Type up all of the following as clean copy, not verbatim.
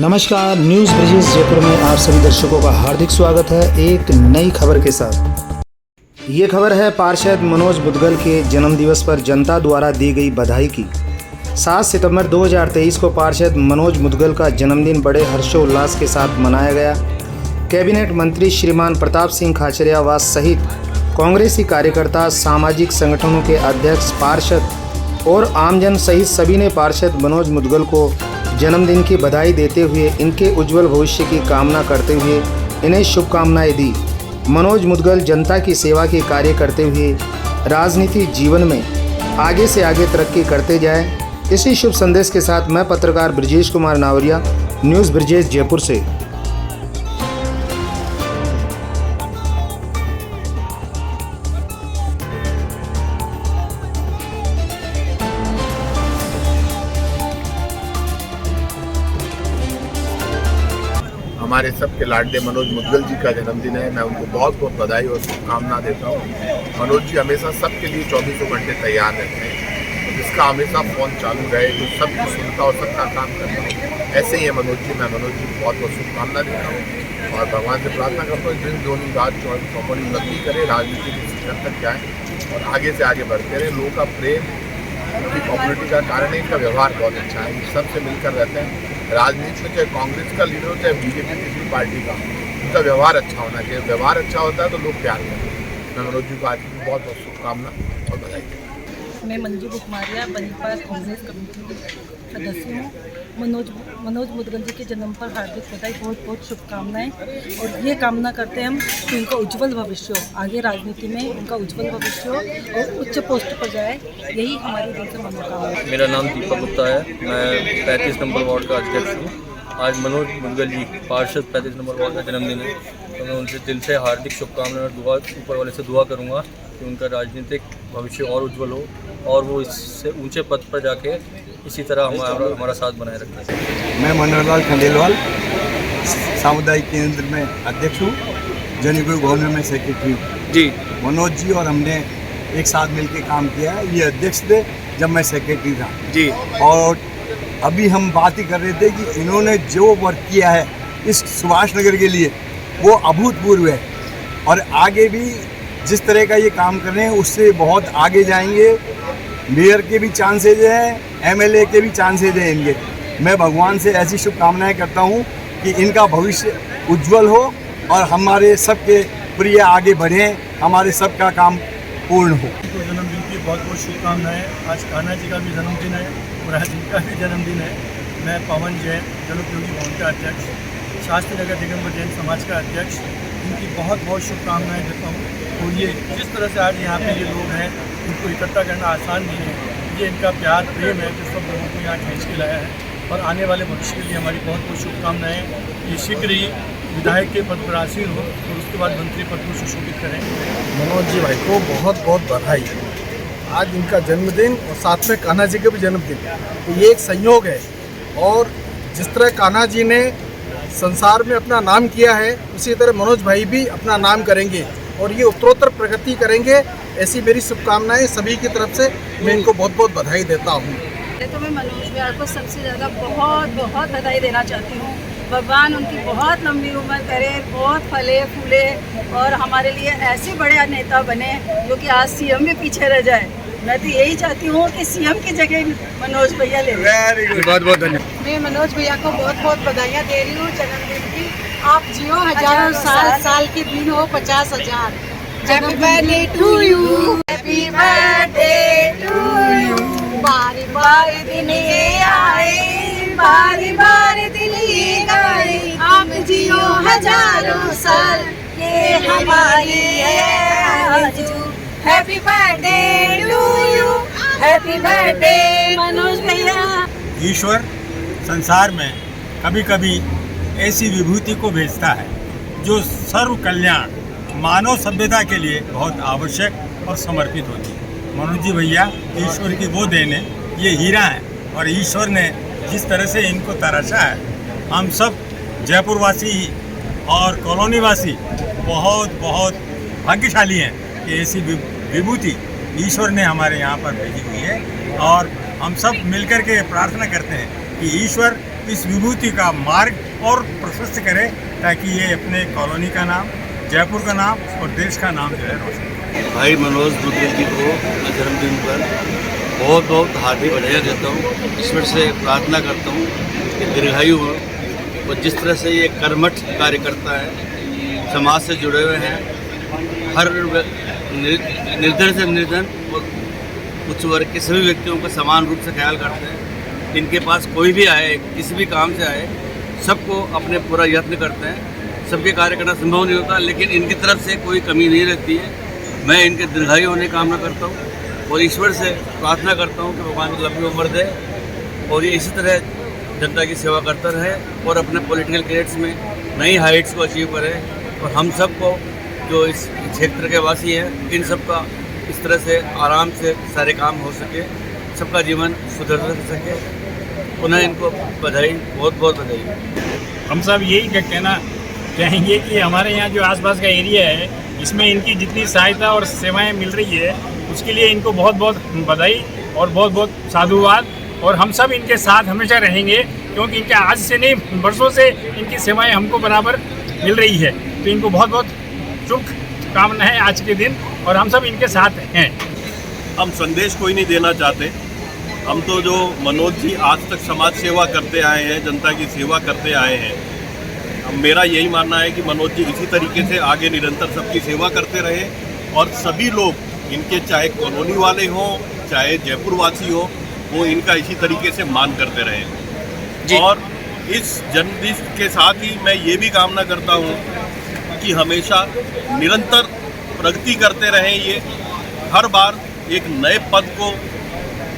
नमस्कार, न्यूज़ ब्रिजेश जयपुर में आप सभी दर्शकों का हार्दिक स्वागत है एक नई खबर के साथ। ये खबर है पार्षद मनोज मुदगल के जन्मदिवस पर जनता द्वारा दी गई बधाई की। 7 सितंबर 2023 को पार्षद मनोज मुदगल का जन्मदिन बड़े हर्षोल्लास के साथ मनाया गया। कैबिनेट मंत्री श्रीमान प्रताप सिंह खाचरियावास सहित कांग्रेसी कार्यकर्ता, सामाजिक संगठनों के अध्यक्ष, पार्षद और आमजन सहित सभी ने पार्षद मनोज मुदगल को जन्मदिन की बधाई देते हुए इनके उज्जवल भविष्य की कामना करते हुए इन्हें शुभकामनाएं दी। मनोज मुदगल जनता की सेवा के कार्य करते हुए राजनीति जीवन में आगे से आगे तरक्की करते जाए, इसी शुभ संदेश के साथ मैं पत्रकार ब्रिजेश कुमार नावरिया, न्यूज़ ब्रिजेश जयपुर से। हमारे सबके लाडले मनोज मुदगल जी का जन्मदिन है। मैं उनको बहुत बहुत बधाई और शुभकामना देता हूँ। मनोज जी हमेशा सबके लिए 24 घंटे तैयार रहते हैं, जिसका हमेशा फ़ोन चालू रहे, जो सबकी सुनता और सबका काम करता हूँ। ऐसे ही है मनोज जी। मैं मनोज जी को बहुत बहुत शुभकामना देता हूँ और भगवान से प्रार्थना करता हूँ दिन दोनों रात 24 घंटे उन्नति करे, राजनीति के शिखर तक जाए और आगे से आगे बढ़ते रहे। लोगों का प्रेम उनकी पॉपुलरिटी का कारण है, इनका व्यवहार बहुत अच्छा है, सबसे मिलकर रहते हैं। राजनीति में चाहे कांग्रेस का लीडर हो चाहे बीजेपी किसी भी पार्टी का, उनका व्यवहार अच्छा होना चाहिए। व्यवहार अच्छा होता है तो लोग प्यार करते हैं। मैं मनोज जी को आज की बहुत बहुत शुभकामना और बधाई। मैं मंजू बुकमारिया बनीपास कांग्रेस कमेटी की सदस्य हूँ। मनोज मुदगल जी के जन्म पर हार्दिक बधाई, बहुत बहुत शुभकामनाएं और ये कामना करते हैं हम कि उनका उज्जवल भविष्य हो, आगे राजनीति में उनका उज्जवल भविष्य हो और उच्च पोस्ट पर जाए, यही हमारी दिल से मनोकामना है। मेरा नाम दीपक गुप्ता है, मैं 35 नंबर वार्ड का अध्यक्ष हूँ। आज मनोज मुदगल जी पार्षद 35 नंबर वार्ड का जन्मदिन है, तो मैं उनसे दिल से हार्दिक शुभकामनाएं और दुआ ऊपर वाले से दुआ करूँगा कि उनका राजनीतिक भविष्य और उज्जवल हो और वो इससे ऊंचे पद पर जाके इसी तरह हमारा साथ बनाए रखें। मैं मनोहरलाल खंडेलवाल सामुदायिक केंद्र में अध्यक्ष हूँ, जनीपुर गवर्नर में सेक्रेटरी हूँ जी। मनोज जी और हमने एक साथ मिलकर काम किया है। ये अध्यक्ष थे जब मैं सेक्रेटरी था जी, और अभी हम बात ही कर रहे थे कि इन्होंने जो वर्क किया है इस सुभाष नगर के लिए वो अभूतपूर्व है और आगे भी जिस तरह का ये काम कर रहे हैं उससे बहुत आगे जाएंगे। मेयर के भी चांसेज हैं, एमएलए के भी चांसेज हैं इनके। मैं भगवान से ऐसी शुभकामनाएं करता हूं कि इनका भविष्य उज्जवल हो और हमारे सबके प्रिय आगे बढ़ें, हमारे सबका काम पूर्ण हो। तो जन्मदिन की बहुत बहुत शुभकामनाएं। आज कान्हा जी का भी जन्मदिन है और आज इनका भी जन्मदिन है। मैं पवन जैन, जलोपयोगी भवन का अध्यक्ष, शास्त्री नगर दिगंबर जैन समाज का अध्यक्ष, इनकी बहुत बहुत शुभकामनाएं देता हूँ। और ये जिस तरह से आज यहाँ पे ये लोग हैं, इनको इकट्ठा करना आसान नहीं है। ये इनका प्यार प्रेम है जो सब लोगों को यहाँ खींच के लाया है और आने वाले भविष्य के लिए हमारी बहुत बहुत शुभकामनाएं। ये शीघ्र ही विधायक के पद पर आसीन हो और उसके बाद मंत्री पद को सुशोभित करें। मनोज जी भाई को बहुत बहुत बधाई। आज इनका जन्मदिन और साथ में कान्हा जी का भी जन्मदिन, तो ये एक संयोग है। और जिस तरह कान्हा जी ने संसार में अपना नाम किया है, उसी तरह मनोज भाई भी अपना नाम करेंगे और ये उत्तरोत्तर प्रगति करेंगे, ऐसी मेरी शुभकामनाएं सभी की तरफ से। मैं इनको बहुत बहुत बधाई देता हूँ। तो मैं मनोज भैया को सबसे ज़्यादा बहुत बहुत बधाई देना चाहती हूँ। भगवान उनकी बहुत लंबी उम्र करे, बहुत फले फूले और हमारे लिए ऐसे बड़े नेता बने जो कि आज सीएम भी पीछे रह जाए। मैं तो यही चाहती हूँ कि सीएम की जगह मनोज भैया ले। बहुत बहुत धन्यवाद। मैं मनोज भैया को बहुत बहुत बधाइयाँ दे रही हूँ जन्मदिन की। आप जियो हजारों साल, साल के दिन हो 50,000। Happy birthday to you, happy birthday to you. बारी बारी दिन ये आए, बारी बारी दिन ये गाए। आप जियो हजारों साल, ये हमारी है आरज़ू। Happy birthday to you, happy birthday Manoj भैया। ईश्वर संसार में कभी कभी ऐसी विभूति को भेजता है जो सर्व कल्याण मानव सभ्यता के लिए बहुत आवश्यक और समर्पित होती है। मनोज जी भैया ईश्वर की वो देन है, ये हीरा है और ईश्वर ने जिस तरह से इनको तराशा है, हम सब जयपुर वासी और कॉलोनी वासी बहुत बहुत भाग्यशाली हैं कि ऐसी विभूति ईश्वर ने हमारे यहाँ पर भेजी हुई है। और हम सब मिलकर के प्रार्थना करते हैं कि ईश्वर इस विभूति का मार्ग और प्रशस्त करें, ताकि ये अपने कॉलोनी का नाम, जयपुर का नाम और देश का नाम जो है रोशन करें। भाई मनोज मुद्गल जी को जन्मदिन पर बहुत बहुत हार्दिक बधाई देता हूँ। ईश्वर से प्रार्थना करता हूँ कि दीर्घायु हो, और जिस तरह से ये कर्मठ कार्य करता है, समाज से जुड़े हुए हैं, हर निर्धन से निर्धन और उच्च वर्ग के सभी व्यक्तियों का समान रूप से ख्याल करते हैं। इनके पास कोई भी आए, किसी भी काम से आए, सबको अपने पूरा यत्न करते हैं। सबके कार्य करना संभव नहीं होता, लेकिन इनकी तरफ से कोई कमी नहीं रहती है। मैं इनके दीर्घायु होने की कामना करता हूँ और ईश्वर से प्रार्थना करता हूँ कि भगवान को लंबी उम्र दे और ये इसी तरह जनता की सेवा करता रहे और अपने पॉलिटिकल कैरियर्स में नई हाइट्स को अचीव करे। और हम सबको जो इस क्षेत्र के वासी हैं, इन सब का इस तरह से आराम से सारे काम हो सके, सबका जीवन सुधर सके। पुनः इनको बधाई, बहुत बहुत बधाई। हम सब यही कहना चाहेंगे कि हमारे यहाँ जो आसपास का एरिया है, इसमें इनकी जितनी सहायता और सेवाएं मिल रही है, उसके लिए इनको बहुत बहुत बधाई और बहुत बहुत साधुवाद। और हम सब इनके साथ हमेशा रहेंगे, क्योंकि इनके आज से नहीं, वर्षों से इनकी सेवाएं हमको बराबर मिल रही है। तो इनको बहुत बहुत शुभकामनाएं आज के दिन, और हम सब इनके साथ हैं। हम संदेश कोई नहीं देना चाहते। हम तो जो मनोज जी आज तक समाज सेवा करते आए हैं, जनता की सेवा करते आए हैं, मेरा यही मानना है कि मनोज जी इसी तरीके से आगे निरंतर सबकी सेवा करते रहे और सभी लोग इनके, चाहे कॉलोनी वाले हों, चाहे जयपुर वासी हो, वो इनका इसी तरीके से मान करते रहे। और इस जन्मदिन के साथ ही मैं ये भी कामना करता हूँ कि हमेशा निरंतर प्रगति करते रहें, ये हर बार एक नए पद को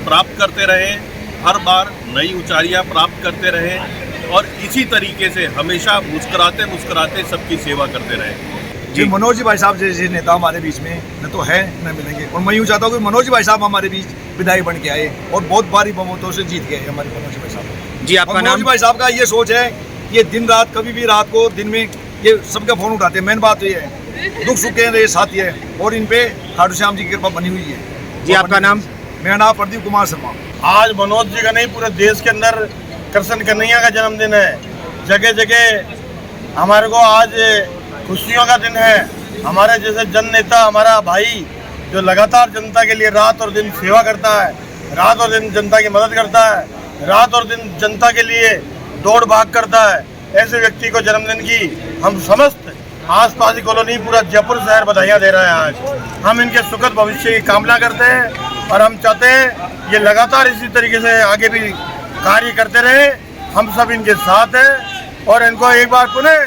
प्राप्त करते रहें, हर बार नई ऊंचाइयाँ प्राप्त करते रहें और इसी तरीके से हमेशा मुस्कुराते मुस्कुराते सबकी सेवा करते रहें। जी, मनोज जी भाई साहब जैसे नेता हमारे बीच में न तो है न मिलेंगे, और मैं यूँ चाहता हूँ कि मनोज जी भाई साहब हमारे बीच विधायक बन के आए और बहुत भारी बहुमतों से जीत गए हमारे मनोज जी भाई साहब। जी, आपका नाम? मनोज भाई साहब का ये सोच है, ये दिन रात, कभी भी रात को दिन में ये सबका फोन उठाते हैं। मेन बात ये है, दुख सुख के साथी है और इन पे खाटू श्याम जी की कृपा बनी हुई है। जी, आपका नाम? मेरा नाम प्रदीप कुमार शर्मा। आज मनोज जी का नहीं, पूरे देश के अंदर कृष्ण कन्हैया का जन्मदिन है। जगह जगह हमारे को आज खुशियों का दिन है। हमारे जैसे जन नेता, हमारा भाई जो लगातार जनता के लिए रात और दिन सेवा करता है, रात और दिन जनता की मदद करता है, रात और दिन जनता के लिए दौड़ भाग करता है, ऐसे व्यक्ति को जन्मदिन की हम समस्त आसपास की कॉलोनी, पूरा जयपुर शहर बधाइयाँ दे रहे हैं। आज हम इनके सुखद भविष्य की कामना करते हैं और हम चाहते हैं ये लगातार इसी तरीके से आगे भी कार्य करते रहे। हम सब इनके साथ हैं और इनको एक बार पुनः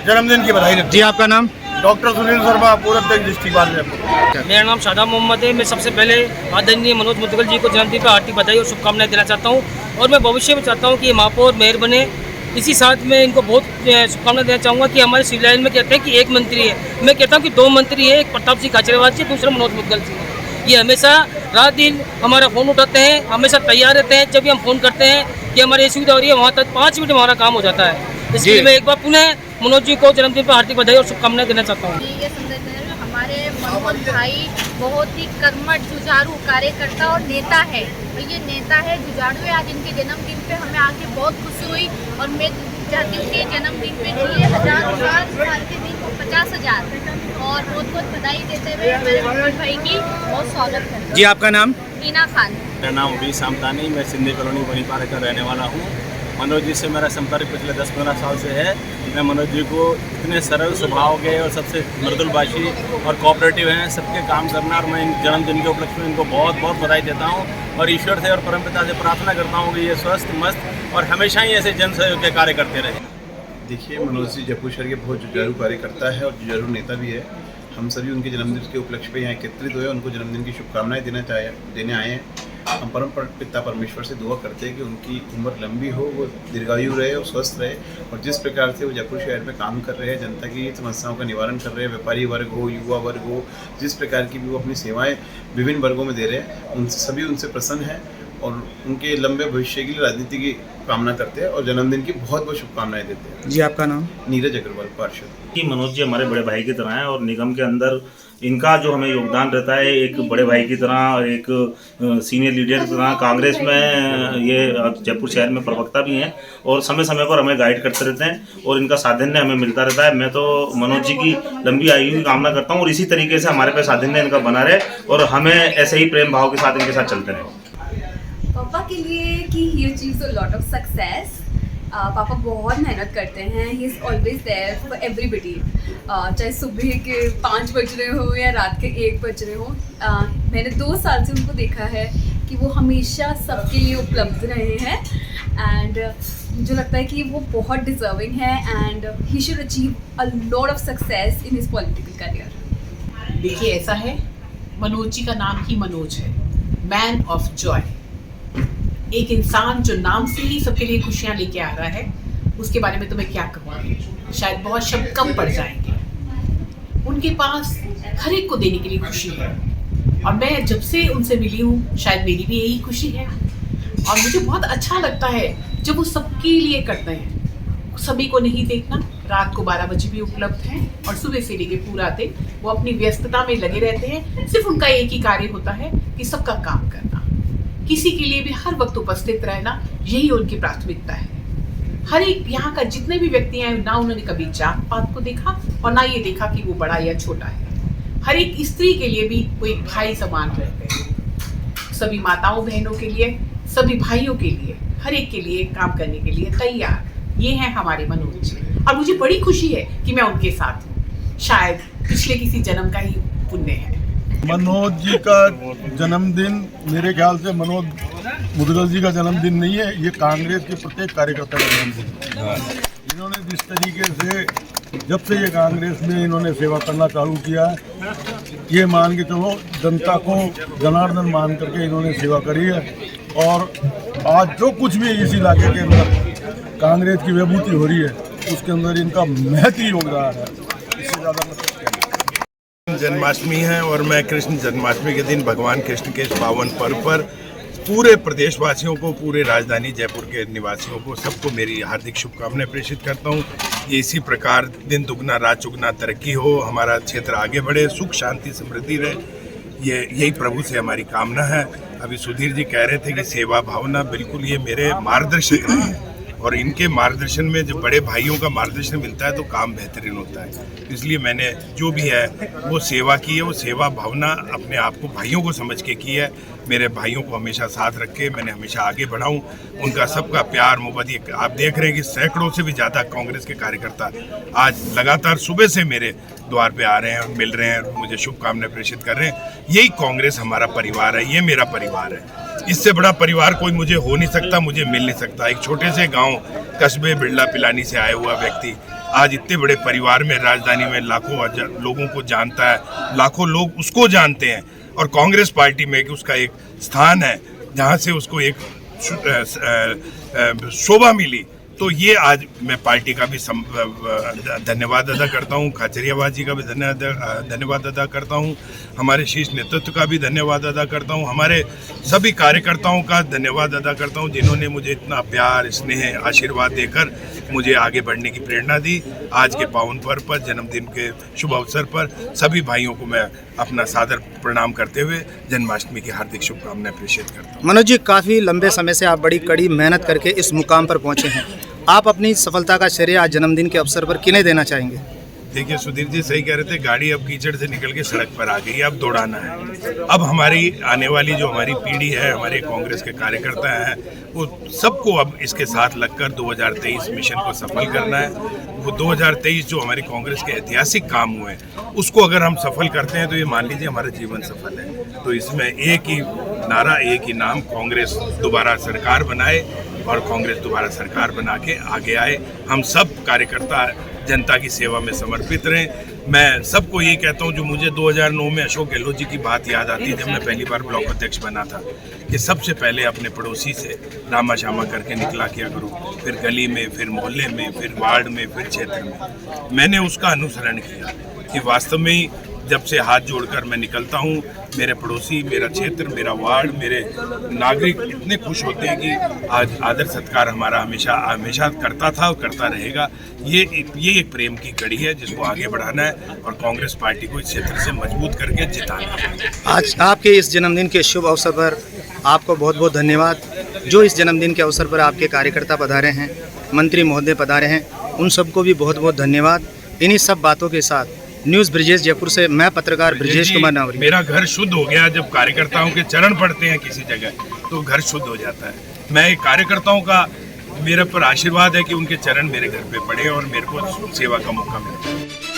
जन्मदिन की बधाई देते हैं। जी, आपका नाम? डॉक्टर सुनील शर्मा, पूर्व अध्यक्ष डिस्ट्रिक्ट बार। मेरा नाम शादा मोहम्मद है। मैं सबसे पहले आदरणीय मनोज मुद्गल जी को जन्मदिन पर हार्दिक बधाई और शुभकामनाएं देना चाहता हूं और मैं भविष्य में चाहता हूं कि ये महापौर मेयर बने। इसी साथ में इनको बहुत शुभकामनाएं देना चाहूँगा कि हमारे सिविल लाइन में कहते हैं कि एक मंत्री है, मैं कहता हूँ कि दो मंत्री है, एक प्रताप सिंह खाचरियावास जी, दूसरा मनोज मुद्गल जी। ये हमेशा रात दिन हमारा फ़ोन उठाते हैं, हमेशा तैयार रहते हैं। जब भी हम फ़ोन करते हैं कि हमारी सुविधा हो रही है, वहाँ तक 5 मिनट में हमारा काम हो जाता है। इसके लिए मैं एक बार पुनः मनोज जी को जन्मदिन पर हार्दिक बधाई और शुभकामनाएं देना चाहता हूँ। ये हमारे मनोज भाई बहुत ही कर्मठ, जुझारू कार्यकर्ता और नेता है। और ये नेता है, जुझारू है। आज इनके जन्मदिन पे हमें आके बहुत खुशी हुई और मैं चाहती हूँ कि जन्मदिन पे जिए 1000 साल के दिन को 50,000 और बहुत बहुत बधाई देते हुए मेरे मनोज भाई की बहुत स्वागत करती हूँ। जी, आपका नाम? मीना खान। मेरा नाम बी शामतानी, मैं सिंधी कॉलोनी बनीपारा का रहने वाला हूँ। मनोज जी से मेरा संपर्क पिछले 10-15 साल से है। मैं मनोज जी को इतने सरल स्वभाव के और सबसे मृदुलभाषी और कोऑपरेटिव हैं, सबके काम करना, और मैं इन जन्मदिन के उपलक्ष्य में इनको बहुत बहुत बधाई देता हूँ और ईश्वर से और परमपिता से प्रार्थना करता हूँ कि ये स्वस्थ, मस्त और हमेशा ही ऐसे जन सहयोग के कार्य करते रहे। देखिए, मनोज जी जयपुर शहर के बहुत जुझारू कार्यकर्ता है और जुझारू नेता भी है। हम सभी उनके जन्मदिन के उपलक्ष्य पे यहाँ एकत्रित हुए, उनको जन्मदिन की शुभकामनाएं देने आए हैं। हम परम पिता परमेश्वर से दुआ करते हैं कि उनकी उम्र लंबी हो, वो दीर्घायु रहे और स्वस्थ रहे, और जिस प्रकार से वो जयपुर शहर में काम कर रहे हैं, जनता की समस्याओं का निवारण कर रहे हैं, व्यापारी वर्ग हो, युवा वर्ग हो, जिस प्रकार की भी वो अपनी सेवाएं विभिन्न वर्गों में दे रहे हैं, उनसे सभी उनसे प्रसन्न हैं और उनके लंबे भविष्य के लिए राजनीति की कामना करते हैं और जन्मदिन की बहुत बहुत शुभकामनाएं देते हैं। जी, आपका नाम? नीरज अग्रवाल, पार्षद। कि मनोज जी हमारे बड़े भाई की तरह हैं और निगम के अंदर इनका जो हमें योगदान रहता है एक बड़े भाई की तरह, एक सीनियर लीडर की तरह। कांग्रेस में ये जयपुर शहर में प्रवक्ता भी हैं और समय समय पर हमें गाइड करते रहते हैं और इनका साधन्य हमें मिलता रहता है। मैं तो मनोज जी की लंबी आयु की कामना करता हूँ और इसी तरीके से हमारे पे साधन्य इनका बना रहे और हमें ऐसे ही प्रेम भाव के साथ इनके साथ चलते रहे। पापा के लिए कि he achieves a lot of success. पापा बहुत मेहनत करते हैं। He is always there for everybody, चाहे सुबह के 5 बज रहे हो या रात के 1 बज रहे हो। मैंने 2 साल से उनको देखा है कि वो हमेशा सबके लिए उपलब्ध रहे हैं एंड मुझे लगता है कि वो बहुत डिजर्विंग है and he should achieve a lot of success in his political career. देखिए, ऐसा है, मनोज जी का नाम ही मनोज है, मैन ऑफ जॉय। एक इंसान जो नाम से ही सबके लिए खुशियाँ लेके आ रहा है, उसके बारे में तो मैं क्या कहूँ, शायद बहुत शब्द कम पड़ जाएंगे। उनके पास हर एक को देने के लिए खुशी है और मैं जब से उनसे मिली हूँ शायद मेरी भी यही खुशी है और मुझे बहुत अच्छा लगता है जब वो सबके लिए करते हैं। सभी को नहीं देखना, रात को 12 बजे भी उपलब्ध हैं और सुबह से लेके पूरा दिन वो अपनी व्यस्तता में लगे रहते हैं। सिर्फ उनका एक ही कार्य होता है कि सबका काम करना, किसी के लिए भी हर वक्त उपस्थित रहना, यही उनकी प्राथमिकता है। हर एक यहाँ का जितने भी व्यक्ति हैं, ना उन्होंने कभी जात पात को देखा और ना ये देखा कि वो बड़ा या छोटा है। हर एक स्त्री के लिए भी वो एक भाई समान रहते हैं। सभी माताओं बहनों के लिए, सभी भाइयों के लिए, हर एक के लिए काम करने के लिए तैयार। ये हैं हमारे मनोज जी और मुझे बड़ी खुशी है कि मैं उनके साथ हूँ। शायद पिछले किसी जन्म का ही पुण्य है। मनोज जी का जन्मदिन मेरे ख्याल से मनोज मुदगल जी का जन्मदिन नहीं है, ये कांग्रेस के प्रत्येक कार्यकर्ता का जन्मदिन है। इन्होंने जिस तरीके से जब से ये कांग्रेस में इन्होंने सेवा करना चालू किया है, ये मान के चलो जनता को जनार्दन मान करके इन्होंने सेवा करी है और आज जो कुछ भी इस इलाके के अंदर कांग्रेस की विभूति हो रही है उसके अंदर इनका महती योगदान है। इससे ज़्यादा जन्माष्टमी है और मैं कृष्ण जन्माष्टमी के दिन भगवान कृष्ण के इस पावन पर्व पर पूरे प्रदेशवासियों को, पूरे राजधानी जयपुर के निवासियों को, सबको मेरी हार्दिक शुभकामनाएं प्रेषित करता हूं। ये इसी प्रकार दिन दुगना रात चुगना तरक्की हो, हमारा क्षेत्र आगे बढ़े, सुख शांति समृद्धि रहे, यही प्रभु से हमारी कामना है। अभी सुधीर जी कह रहे थे कि सेवा भावना, बिल्कुल ये मेरे मार्गदर्शक हैं और इनके मार्गदर्शन में जब बड़े भाइयों का मार्गदर्शन मिलता है तो काम बेहतरीन होता है। इसलिए मैंने जो भी है वो सेवा की है, वो सेवा भावना अपने आप को भाइयों को समझ के की है। मेरे भाइयों को हमेशा साथ रख के मैंने हमेशा आगे बढ़ाऊं, उनका सबका प्यार मोहब्बत। आप देख रहे हैं कि सैकड़ों से भी ज़्यादा कांग्रेस के कार्यकर्ता आज लगातार सुबह से मेरे द्वार पे आ रहे हैं और मिल रहे हैं, मुझे शुभकामनाएं प्रेषित कर रहे हैं। यही कांग्रेस हमारा परिवार है, ये मेरा परिवार है। इससे बड़ा परिवार कोई मुझे हो नहीं सकता, मुझे मिल नहीं सकता। एक छोटे से गांव कस्बे बिरला पिलानी से आया हुआ व्यक्ति आज इतने बड़े परिवार में, राजधानी में लाखों लोगों को जानता है, लाखों लोग उसको जानते हैं और कांग्रेस पार्टी में कि उसका एक स्थान है जहां से उसको एक शोभा मिली। तो ये आज मैं पार्टी का भी धन्यवाद अदा करता हूँ, खाचरियाबाद जी का भी धन्यवाद अदा करता हूँ, हमारे शीर्ष नेतृत्व का भी धन्यवाद अदा करता हूँ, हमारे सभी कार्यकर्ताओं का धन्यवाद अदा करता हूँ जिन्होंने मुझे इतना प्यार, स्नेह, आशीर्वाद देकर मुझे आगे बढ़ने की प्रेरणा दी। आज के पावन पर्व पर, जन्मदिन के शुभ अवसर पर सभी भाइयों को मैं अपना सादर प्रणाम करते हुए जन्माष्टमी की हार्दिक शुभकामनाएं प्रेषित करता हूँ। मनोज जी, काफ़ी लंबे समय से आप बड़ी कड़ी मेहनत करके इस मुकाम पर पहुँचे हैं। आप अपनी सफलता का श्रेय आज जन्मदिन के अवसर पर किन्हें देना चाहेंगे? देखिए, सुधीर जी सही कह रहे थे, गाड़ी अब कीचड़ से निकल के सड़क पर आ गई, अब दौड़ाना है। अब हमारी आने वाली जो हमारी पीढ़ी है, हमारे कांग्रेस के कार्यकर्ता हैं, वो सबको अब इसके साथ लगकर 2023 मिशन को सफल करना है। वो 2023 जो हमारे कांग्रेस के ऐतिहासिक काम हुए उसको अगर हम सफल करते हैं तो ये मान लीजिए हमारा जीवन सफल है। तो इसमें एक ही नारा, एक ही नाम, कांग्रेस दोबारा सरकार बनाए और कांग्रेस दोबारा सरकार बना के आगे आए। हम सब कार्यकर्ता जनता की सेवा में समर्पित रहें। मैं सबको ये कहता हूँ, जो मुझे 2009 में अशोक गहलोत जी की बात याद आती जब मैं पहली बार ब्लॉक अध्यक्ष बना था, कि सबसे पहले अपने पड़ोसी से रामा शामा करके निकला किया करूँ, फिर गली में, फिर मोहल्ले में, फिर वार्ड में, फिर क्षेत्र में। मैंने उसका अनुसरण किया कि वास्तव में ही जब से हाथ जोड़कर मैं निकलता हूँ, मेरे पड़ोसी, मेरा क्षेत्र, मेरा वार्ड, मेरे नागरिक इतने खुश होते हैं कि आज आदर सत्कार हमारा हमेशा हमेशा करता था और करता रहेगा। ये एक प्रेम की कड़ी है जिसको आगे बढ़ाना है और कांग्रेस पार्टी को इस क्षेत्र से मजबूत करके जिताना है। आज आपके इस जन्मदिन के शुभ अवसर पर आपको बहुत बहुत धन्यवाद। जो इस जन्मदिन के अवसर पर आपके कार्यकर्ता पधारे हैं, मंत्री महोदय पधारे हैं, उन सबको भी बहुत बहुत धन्यवाद। इन्हीं सब बातों के साथ न्यूज़ ब्रिजेश जयपुर से मैं पत्रकार ब्रिजेश कुमार नावरी। मेरा घर शुद्ध हो गया। जब कार्यकर्ताओं के चरण पड़ते हैं किसी जगह तो घर शुद्ध हो जाता है। मैं कार्यकर्ताओं का मेरे पर आशीर्वाद है कि उनके चरण मेरे घर पे पड़े और मेरे को सेवा का मौका मिले।